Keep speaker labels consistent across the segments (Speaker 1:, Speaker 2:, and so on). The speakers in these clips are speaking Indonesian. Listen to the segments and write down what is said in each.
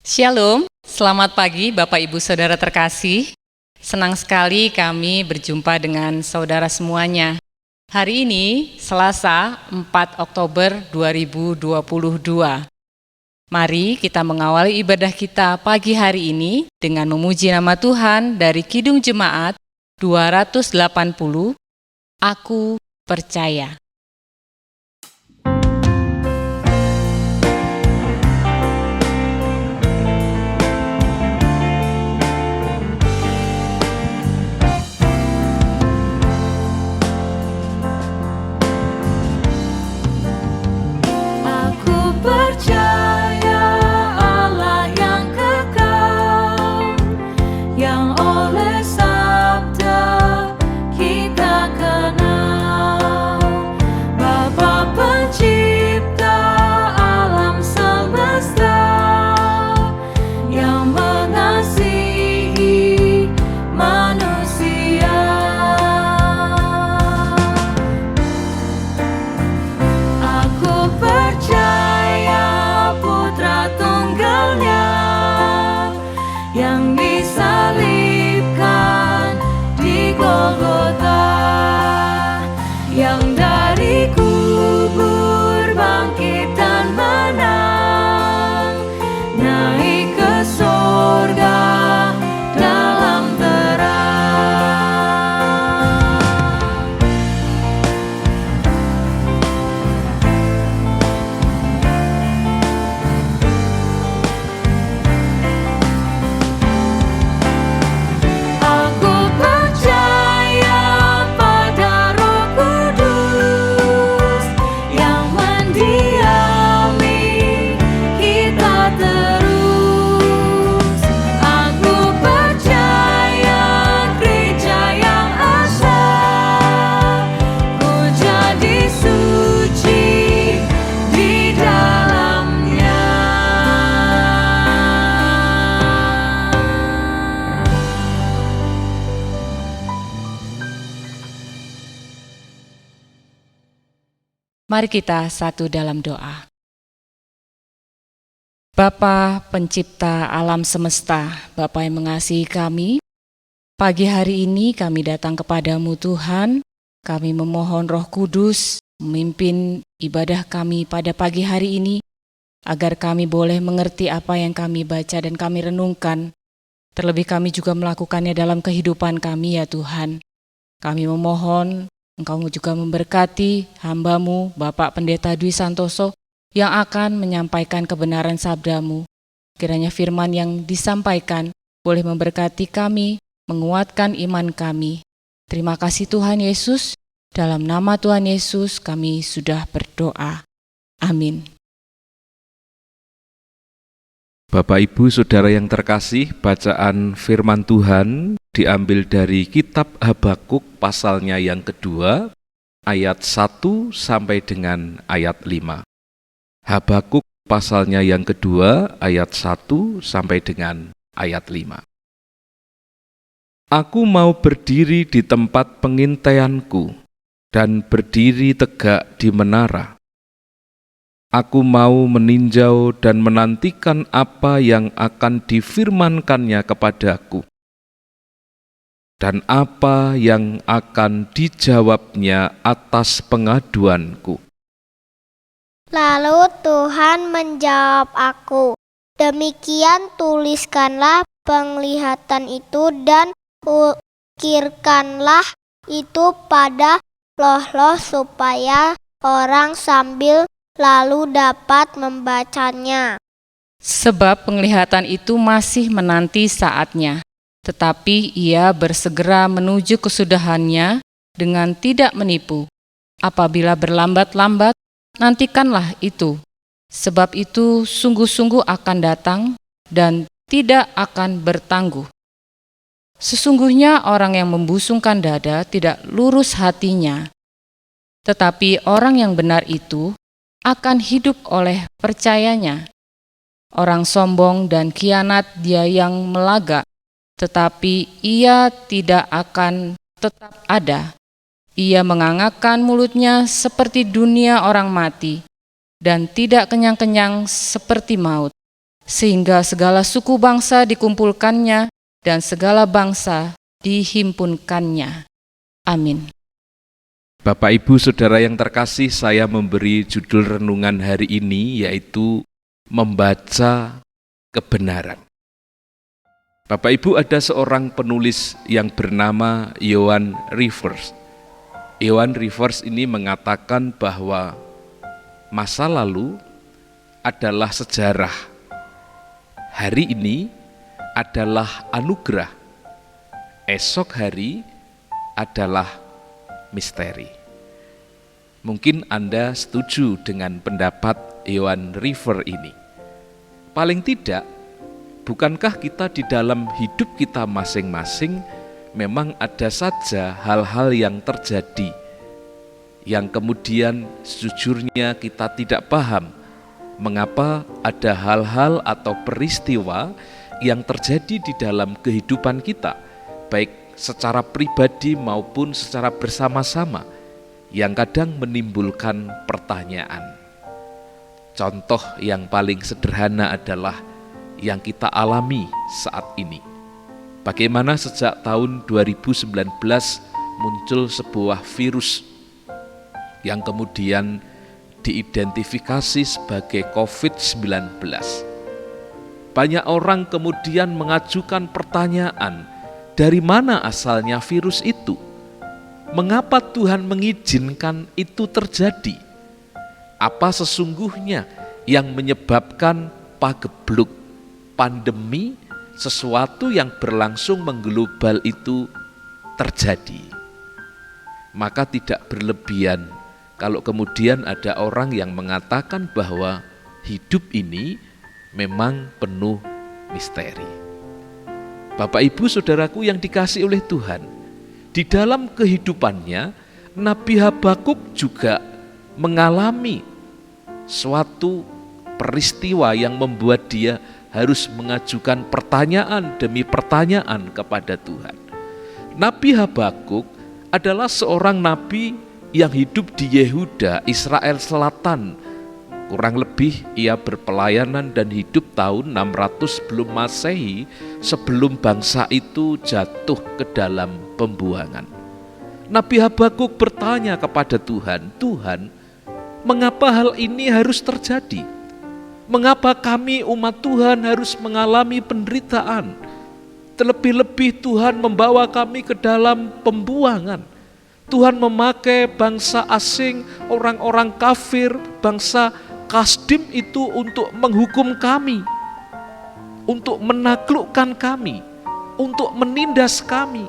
Speaker 1: Shalom, selamat pagi Bapak Ibu Saudara terkasih. Senang sekali kami berjumpa dengan saudara semuanya. Hari ini Selasa 4 Oktober 2022. Mari kita mengawali ibadah kita pagi hari ini dengan memuji nama Tuhan dari Kidung Jemaat 280, Aku Percaya. Mari kita satu dalam doa. Bapa pencipta alam semesta, Bapa yang mengasihi kami, pagi hari ini kami datang kepadamu Tuhan, kami memohon Roh Kudus memimpin ibadah kami pada pagi hari ini, agar kami boleh mengerti apa yang kami baca dan kami renungkan, terlebih kami juga melakukannya dalam kehidupan kami ya Tuhan. Kami memohon Engkau juga memberkati hamba-Mu, Bapak Pendeta Dwi Santoso, yang akan menyampaikan kebenaran sabda-Mu. Kiranya firman yang disampaikan boleh memberkati kami, menguatkan iman kami. Terima kasih Tuhan Yesus, dalam nama Tuhan Yesus kami sudah berdoa. Amin.
Speaker 2: Bapak Ibu Saudara yang terkasih, bacaan firman Tuhan diambil dari kitab Habakuk pasalnya yang kedua, ayat 1 sampai dengan ayat 5. Habakuk pasalnya yang kedua, ayat 1 sampai dengan ayat 5. Aku mau berdiri di tempat pengintaianku dan berdiri tegak di menara. Aku mau meninjau dan menantikan apa yang akan difirmankannya kepadaku, dan apa yang akan dijawabnya atas pengaduanku.
Speaker 3: Lalu Tuhan menjawab aku, demikian tuliskanlah penglihatan itu dan ukirkanlah itu pada loh-loh supaya orang sambil lalu dapat membacanya.
Speaker 1: Sebab penglihatan itu masih menanti saatnya, tetapi ia bersegera menuju kesudahannya dengan tidak menipu. Apabila berlambat-lambat, nantikanlah itu, sebab itu sungguh-sungguh akan datang dan tidak akan bertangguh. Sesungguhnya orang yang membusungkan dada tidak lurus hatinya, tetapi orang yang benar itu akan hidup oleh percayanya. Orang sombong dan khianat dia yang melaga, tetapi ia tidak akan tetap ada. Ia mengangakkan mulutnya seperti dunia orang mati, dan tidak kenyang-kenyang seperti maut. sehingga segala suku bangsa dikumpulkannya dan segala bangsa dihimpunkannya. Amin.
Speaker 2: Bapak, Ibu, Saudara yang terkasih, saya memberi judul renungan hari ini yaitu membaca kebenaran. Bapak Ibu, ada seorang penulis yang bernama Johann Rivers. Johann Rivers ini mengatakan bahwa masa lalu adalah sejarah. Hari ini adalah anugerah. Esok hari adalah misteri. Mungkin Anda setuju dengan pendapat Johann Rivers ini. Paling tidak, bukankah kita di dalam hidup kita masing-masing memang ada saja hal-hal yang terjadi yang kemudian sejujurnya kita tidak paham mengapa ada hal-hal atau peristiwa yang terjadi di dalam kehidupan kita, baik secara pribadi maupun secara bersama-sama, yang kadang menimbulkan pertanyaan. Contoh yang paling sederhana adalah yang kita alami saat ini. Bagaimana sejak tahun 2019 muncul sebuah virus yang kemudian diidentifikasi sebagai COVID-19. Banyak orang kemudian mengajukan pertanyaan, dari mana asalnya virus itu? Mengapa Tuhan mengizinkan itu terjadi? Apa sesungguhnya yang menyebabkan pagebluk pandemi, sesuatu yang berlangsung mengglobal itu terjadi? Maka tidak berlebihan kalau kemudian ada orang yang mengatakan bahwa hidup ini memang penuh misteri. Bapak, Ibu, Saudaraku yang dikasihi oleh Tuhan, di dalam kehidupannya Nabi Habakuk juga mengalami suatu peristiwa yang membuat dia harus mengajukan pertanyaan demi pertanyaan kepada Tuhan. Nabi Habakuk adalah seorang nabi yang hidup di Yehuda, Israel Selatan. Kurang lebih ia berpelayanan dan hidup tahun 600 sebelum Masehi, sebelum bangsa itu jatuh ke dalam pembuangan. Nabi Habakuk bertanya kepada Tuhan, Tuhan, mengapa hal ini harus terjadi? Mengapa kami umat Tuhan harus mengalami penderitaan? Terlebih-lebih Tuhan membawa kami ke dalam pembuangan. Tuhan memakai bangsa asing, orang-orang kafir, bangsa Kasdim itu untuk menghukum kami, untuk menaklukkan kami, untuk menindas kami.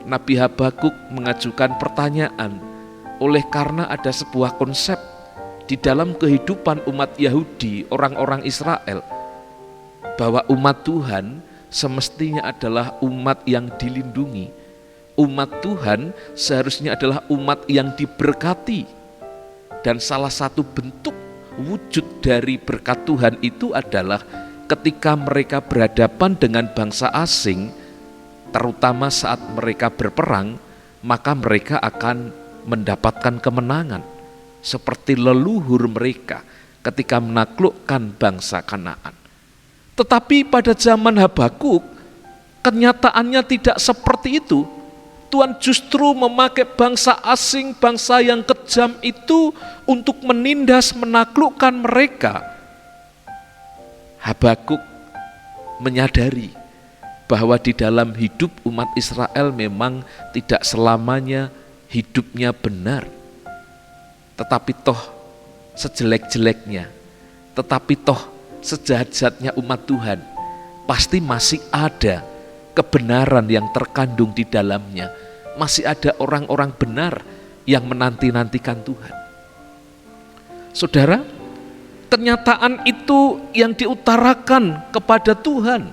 Speaker 2: Nabi Habakuk mengajukan pertanyaan oleh karena ada sebuah konsep di dalam kehidupan umat Yahudi, orang-orang Israel, bahwa umat Tuhan semestinya adalah umat yang dilindungi. Umat Tuhan seharusnya adalah umat yang diberkati. Dan salah satu bentuk wujud dari berkat Tuhan itu adalah ketika mereka berhadapan dengan bangsa asing, terutama saat mereka berperang, maka mereka akan mendapatkan kemenangan seperti leluhur mereka ketika menaklukkan bangsa Kanaan. Tetapi pada zaman Habakuk, kenyataannya tidak seperti itu. Tuhan justru memakai bangsa asing, bangsa yang kejam itu untuk menindas, menaklukkan mereka. Habakuk menyadari bahwa di dalam hidup umat Israel memang tidak selamanya hidupnya benar. Tetapi toh sejelek-jeleknya, tetapi toh sejahat-jahatnya umat Tuhan, pasti masih ada kebenaran yang terkandung di dalamnya. Masih ada orang-orang benar yang menanti-nantikan Tuhan. Saudara, kenyataan itu yang diutarakan kepada Tuhan.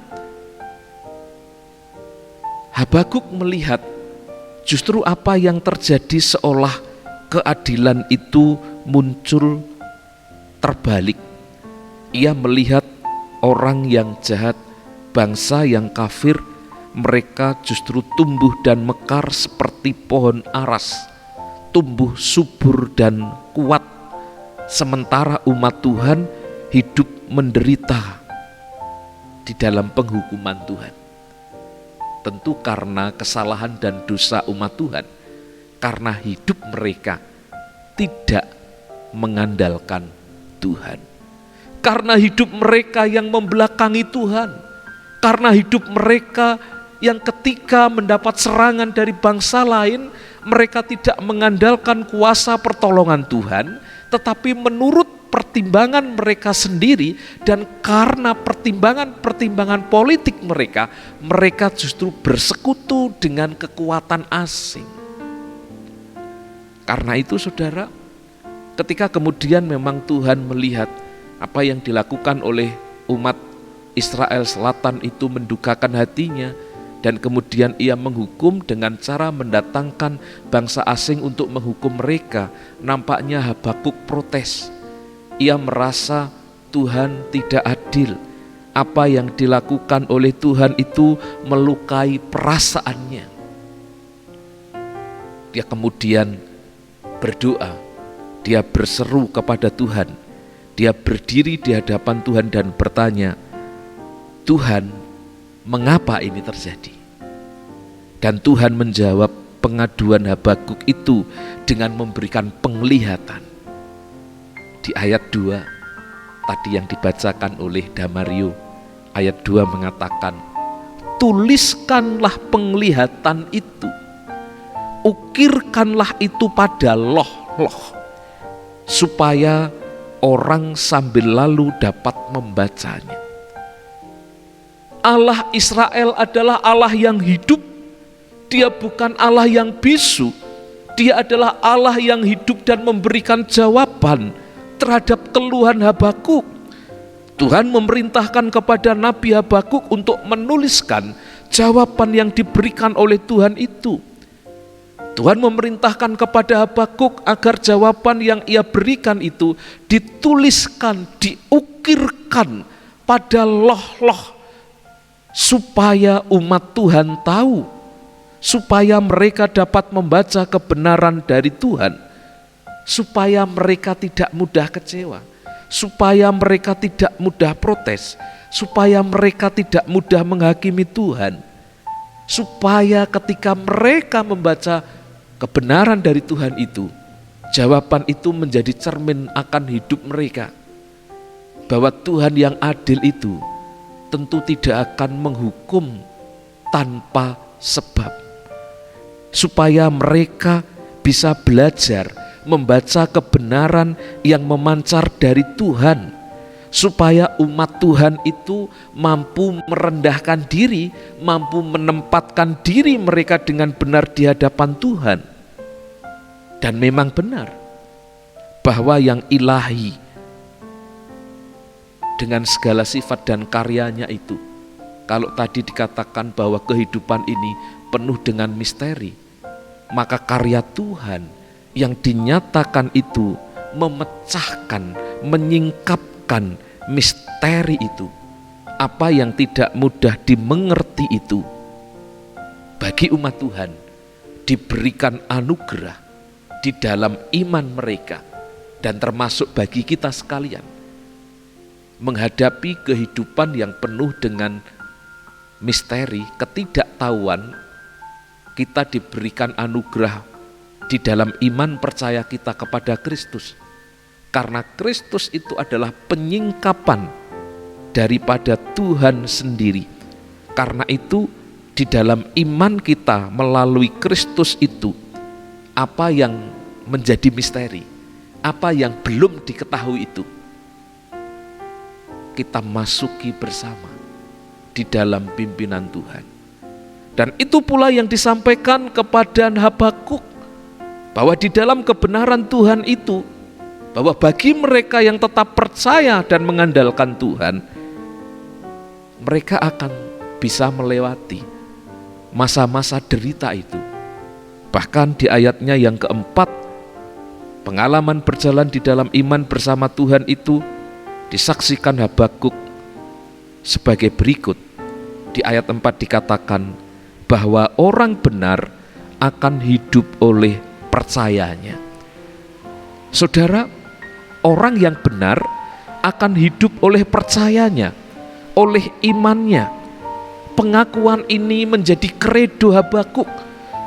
Speaker 2: Habakuk melihat justru apa yang terjadi seolah keadilan itu muncul terbalik. Ia melihat orang yang jahat, bangsa yang kafir, mereka justru tumbuh dan mekar seperti pohon aras, tumbuh subur dan kuat. Sementara umat Tuhan hidup menderita di dalam penghukuman Tuhan. Tentu karena kesalahan dan dosa umat Tuhan, karena hidup mereka tidak mengandalkan Tuhan, karena hidup mereka yang membelakangi Tuhan, karena hidup mereka yang ketika mendapat serangan dari bangsa lain, mereka tidak mengandalkan kuasa pertolongan Tuhan, tetapi menurut pertimbangan mereka sendiri, dan karena pertimbangan politik mereka, mereka justru bersekutu dengan kekuatan asing. Karena itu saudara, ketika kemudian memang Tuhan melihat apa yang dilakukan oleh umat Israel Selatan itu mendukakan hatinya, dan kemudian ia menghukum dengan cara mendatangkan bangsa asing untuk menghukum mereka, nampaknya Habakuk protes. Ia merasa Tuhan tidak adil. Apa yang dilakukan oleh Tuhan itu melukai perasaannya. Dia kemudian berdoa, dia berseru kepada Tuhan, dia berdiri di hadapan Tuhan dan bertanya, Tuhan, mengapa ini terjadi? Dan Tuhan menjawab pengaduan Habakuk itu dengan memberikan penglihatan. Di ayat 2 tadi yang dibacakan oleh Damario, ayat 2 mengatakan, tuliskanlah penglihatan itu, ukirkanlah itu pada loh-loh, supaya orang sambil lalu dapat membacanya. Allah Israel adalah Allah yang hidup. Dia bukan Allah yang bisu. Dia adalah Allah yang hidup dan memberikan jawaban terhadap keluhan Habakuk. Tuhan memerintahkan kepada Nabi Habakuk untuk menuliskan jawaban yang diberikan oleh Tuhan itu. Tuhan memerintahkan kepada Habakuk agar jawaban yang ia berikan itu dituliskan, diukirkan pada loh-loh, supaya umat Tuhan tahu, supaya mereka dapat membaca kebenaran dari Tuhan, supaya mereka tidak mudah kecewa, supaya mereka tidak mudah protes, supaya mereka tidak mudah menghakimi Tuhan, supaya ketika mereka membaca kebenaran dari Tuhan itu, jawaban itu menjadi cermin akan hidup mereka, bahwa Tuhan yang adil itu tentu tidak akan menghukum tanpa sebab, supaya mereka bisa belajar membaca kebenaran yang memancar dari Tuhan, supaya umat Tuhan itu mampu merendahkan diri, mampu menempatkan diri mereka dengan benar di hadapan Tuhan. Dan memang benar bahwa yang ilahi dengan segala sifat dan karyanya itu, kalau tadi dikatakan bahwa kehidupan ini penuh dengan misteri, maka karya Tuhan yang dinyatakan itu memecahkan, menyingkapkan misteri itu. Apa yang tidak mudah dimengerti itu, bagi umat Tuhan diberikan anugerah di dalam iman mereka, dan termasuk bagi kita sekalian menghadapi kehidupan yang penuh dengan misteri, ketidaktahuan. Kita diberikan anugerah di dalam iman percaya kita kepada Kristus, karena Kristus itu adalah penyingkapan daripada Tuhan sendiri. Karena itu di dalam iman kita melalui Kristus itu, apa yang menjadi misteri, apa yang belum diketahui itu, kita masuki bersama di dalam pimpinan Tuhan. Dan itu pula yang disampaikan kepada Habakuk, bahwa di dalam kebenaran Tuhan itu, bahwa bagi mereka yang tetap percaya dan mengandalkan Tuhan, mereka akan bisa melewati masa-masa derita itu. Bahkan di ayatnya yang keempat, pengalaman berjalan di dalam iman bersama Tuhan itu disaksikan Habakuk sebagai berikut. Di ayat 4 dikatakan bahwa orang benar akan hidup oleh percayanya. Saudara, orang yang benar akan hidup oleh percayanya, oleh imannya. Pengakuan ini menjadi kredo Habakuk,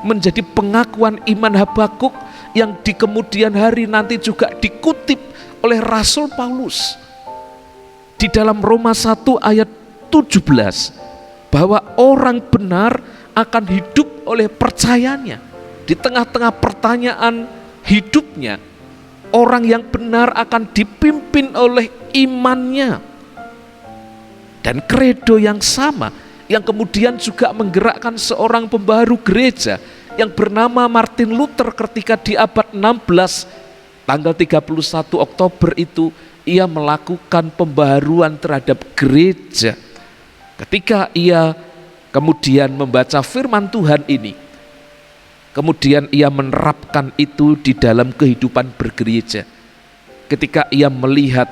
Speaker 2: menjadi pengakuan iman Habakuk yang di kemudian hari nanti juga dikutip oleh Rasul Paulus di dalam Roma 1 ayat 17, bahwa orang benar akan hidup oleh percayanya. Di tengah-tengah pertanyaan hidupnya, orang yang benar akan dipimpin oleh imannya. Dan kredo yang sama yang kemudian juga menggerakkan seorang pembaharu gereja yang bernama Martin Luther ketika di abad 16 tanggal 31 Oktober itu ia melakukan pembaharuan terhadap gereja. Ketika ia kemudian membaca firman Tuhan ini, kemudian ia menerapkan itu di dalam kehidupan bergereja. Ketika ia melihat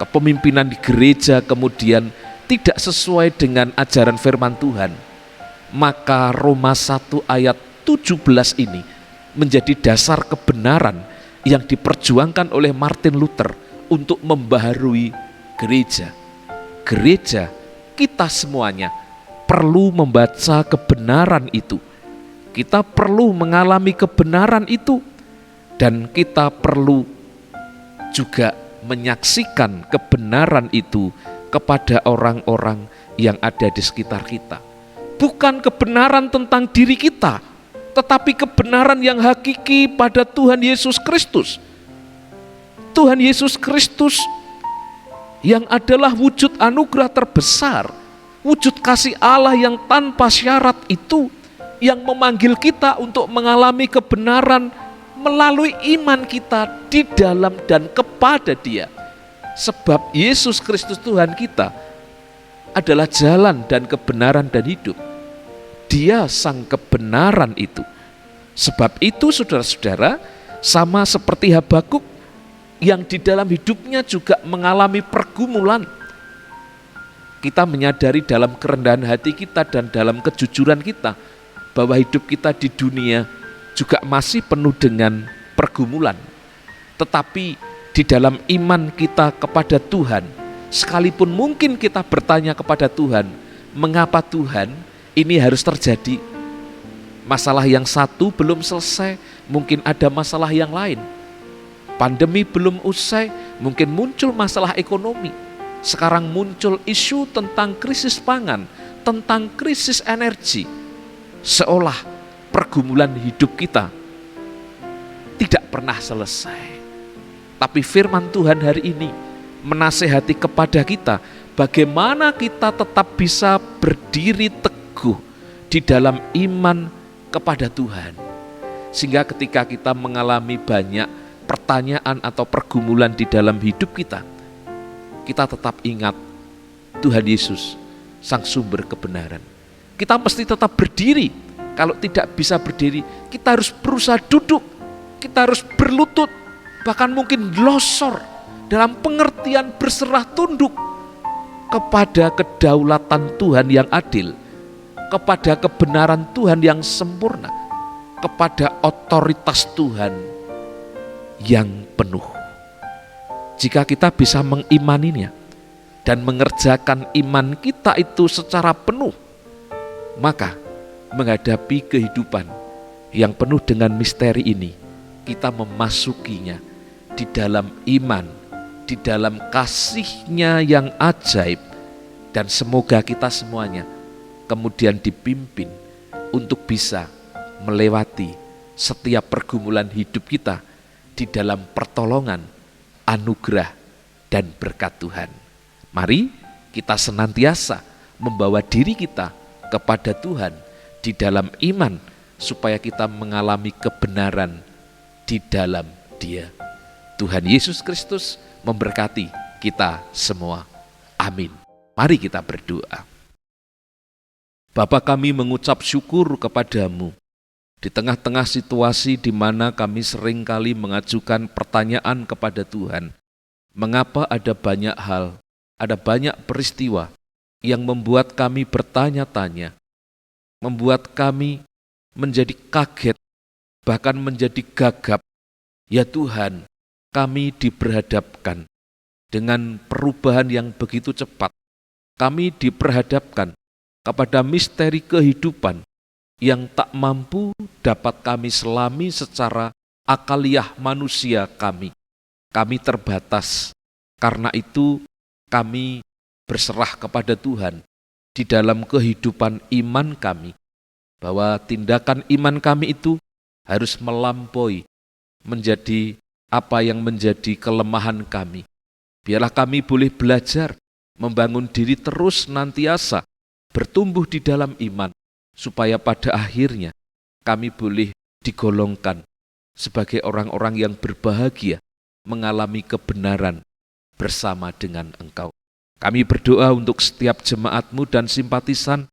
Speaker 2: kepemimpinan di gereja kemudian tidak sesuai dengan ajaran firman Tuhan, maka Roma 1 ayat 17 ini menjadi dasar kebenaran yang diperjuangkan oleh Martin Luther untuk membaharui gereja. Gereja, kita semuanya perlu membaca kebenaran itu. Kita perlu mengalami kebenaran itu, dan kita perlu juga menyaksikan kebenaran itu kepada orang-orang yang ada di sekitar kita. Bukan kebenaran tentang diri kita, tetapi kebenaran yang hakiki pada Tuhan Yesus Kristus. Tuhan Yesus Kristus yang adalah wujud anugerah terbesar, wujud kasih Allah yang tanpa syarat itu, yang memanggil kita untuk mengalami kebenaran melalui iman kita di dalam dan kepada Dia. Sebab Yesus Kristus Tuhan kita adalah jalan dan kebenaran dan hidup. Dia sang kebenaran itu. Sebab itu saudara-saudara, sama seperti Habakuk yang di dalam hidupnya juga mengalami pergumulan. Kita menyadari dalam kerendahan hati kita dan dalam kejujuran kita bahwa hidup kita di dunia juga masih penuh dengan pergumulan. Tetapi di dalam iman kita kepada Tuhan, sekalipun mungkin kita bertanya kepada Tuhan, mengapa Tuhan ini harus terjadi? Masalah yang satu belum selesai, mungkin ada masalah yang lain. Pandemi belum usai, mungkin muncul masalah ekonomi. Sekarang muncul isu tentang krisis pangan, tentang krisis energi. Seolah pergumulan hidup kita tidak pernah selesai. Tapi firman Tuhan hari ini menasehati kepada kita bagaimana kita tetap bisa berdiri teguh di dalam iman kepada Tuhan. Sehingga ketika kita mengalami banyak pertanyaan atau pergumulan di dalam hidup kita, kita tetap ingat Tuhan Yesus, sang sumber kebenaran. Kita mesti tetap berdiri. Kalau tidak bisa berdiri, kita harus berusaha duduk, kita harus berlutut, bahkan mungkin losor dalam pengertian berserah tunduk kepada kedaulatan Tuhan yang adil, kepada kebenaran Tuhan yang sempurna, kepada otoritas Tuhan yang penuh. Jika kita bisa mengimaninya dan mengerjakan iman kita itu secara penuh, maka menghadapi kehidupan yang penuh dengan misteri ini, kita memasukinya di dalam iman, di dalam kasih-Nya yang ajaib, dan semoga kita semuanya kemudian dipimpin untuk bisa melewati setiap pergumulan hidup kita di dalam pertolongan, anugerah, dan berkat Tuhan. Mari kita senantiasa membawa diri kita kepada Tuhan di dalam iman, supaya kita mengalami kebenaran di dalam Dia. Tuhan Yesus Kristus memberkati kita semua. Amin. Mari kita berdoa. Bapa, kami mengucap syukur kepadamu di tengah-tengah situasi di mana kami seringkali mengajukan pertanyaan kepada Tuhan. Mengapa ada banyak hal, ada banyak peristiwa yang membuat kami bertanya-tanya, membuat kami menjadi kaget, bahkan menjadi gagap. Ya Tuhan, kami diperhadapkan dengan perubahan yang begitu cepat, kami diperhadapkan kepada misteri kehidupan yang tak mampu dapat kami selami secara akaliah manusia kami. Kami terbatas, karena itu kami berserah kepada Tuhan di dalam kehidupan iman kami, bahwa tindakan iman kami itu harus melampaui menjadi apa yang menjadi kelemahan kami. Biarlah kami boleh belajar membangun diri terus nantiasa, bertumbuh di dalam iman, supaya pada akhirnya kami boleh digolongkan sebagai orang-orang yang berbahagia mengalami kebenaran bersama dengan Engkau. Kami berdoa untuk setiap jemaat-Mu dan simpatisan,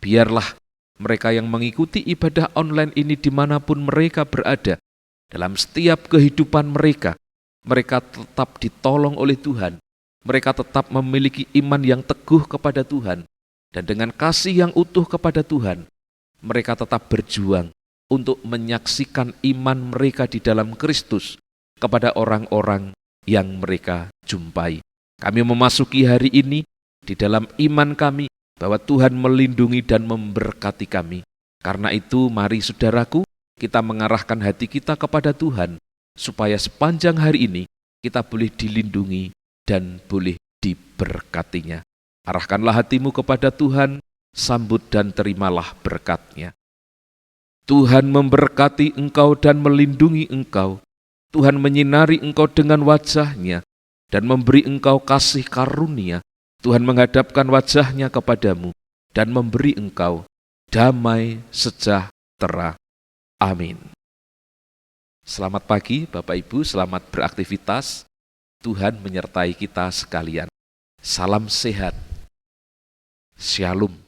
Speaker 2: biarlah mereka yang mengikuti ibadah online ini dimanapun mereka berada, dalam setiap kehidupan mereka tetap ditolong oleh Tuhan, mereka tetap memiliki iman yang teguh kepada Tuhan, dan dengan kasih yang utuh kepada Tuhan, mereka tetap berjuang untuk menyaksikan iman mereka di dalam Kristus kepada orang-orang yang mereka jumpai. Kami memasuki hari ini di dalam iman kami bahwa Tuhan melindungi dan memberkati kami. Karena itu mari saudaraku, kita mengarahkan hati kita kepada Tuhan, supaya sepanjang hari ini kita boleh dilindungi dan boleh diberkatinya. Arahkanlah hatimu kepada Tuhan, sambut dan terimalah berkat-Nya. Tuhan memberkati engkau dan melindungi engkau. Tuhan menyinari engkau dengan wajah-Nya dan memberi engkau kasih karunia. Tuhan menghadapkan wajah-Nya kepadamu dan memberi engkau damai sejahtera. Amin. Selamat pagi Bapak Ibu, selamat beraktivitas. Tuhan menyertai kita sekalian. Salam sehat. Shalom.